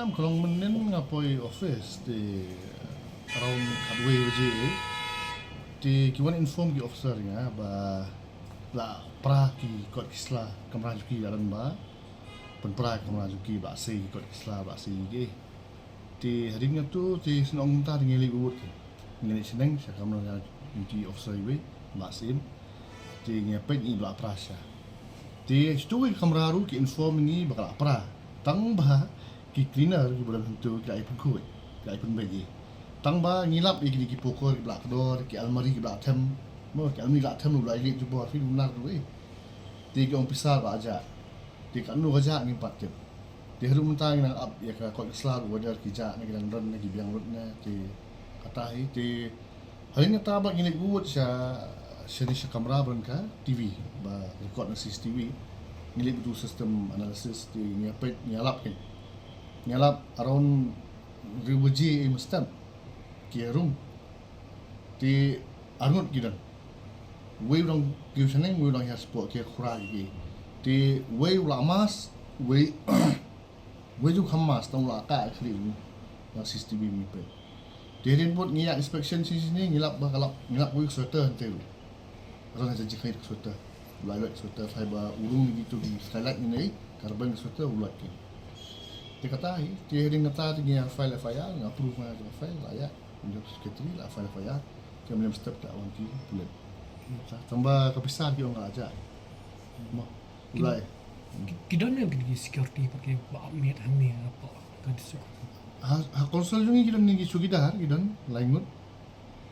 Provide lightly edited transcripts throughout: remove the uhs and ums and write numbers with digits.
kalau menen ngapoi office di around kadwe waje di kiwan inform ki officer nga ba la pra ki kot kisla kamra juki aran ba pen pra kamra juki ba sei kot kisla ba sei ge di hari nga tu di senong ta ngeli ubut ngeli seneng sa kamra juki officer iwe ba sei di ngepet ni ba pra sha di stu kamra ru ki inform ni ba pra tang ba ki cleaner ki bulan tu ki ai pun kuat ki ai pun bagi tang ba ngilap ki ki pokor ki blak door ki almari ki blak them mo ki almari blak them lu lai li tu bo fi lunar tu ti ki ong pisar ba aja ti kan lu aja ngi pat tip ti harum tang nang up ya ka ko islam wajar ki ja ni kan ron ki biang rut na ti kata hi ti hari ni ta ba ngi buat sa seni sa kamera bron ka TV ba record na CCTV ngi tu sistem analisis ti ngapet nyalap kan nyalap around ribuji mustam ki room ti arnut gidan we dong giusaneng we dong has sport ki khura gi ti we lamas we we ju khamas tong la ka khri na CCTV mi pe ti rin bot ngi inspection sini ngilap ba kalap ngilap we sweater tu ron sa jikai sweater lalat sweater fiber urung gitu di skylight ni carbon sweater ulat ki dia kata dia ring kata dia file FIR approve mana file layak untuk secretary lah file FIR dia belum step tak orang ki bulan tambah kepisah dia enggak aja mah mulai kita ni pergi security pakai bakmit hamil apa kan tu ha konsol jungi kita ni sugidar kita lainut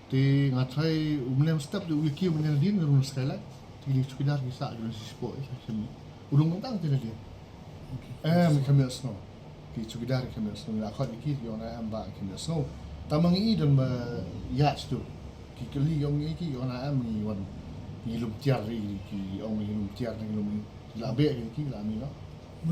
ti ngatai umlem step di wiki umlem din ngurung skylight ti sugidar bisa kita sport urung mentang ti dia kami snow ki sugidar kami snow la khot ki yona amba kami snow tamang i don ba yacht tu ki kali yong ki yona am ni wan ni lum tiar ki ong ni lum tiar ni lum la be ki la mi no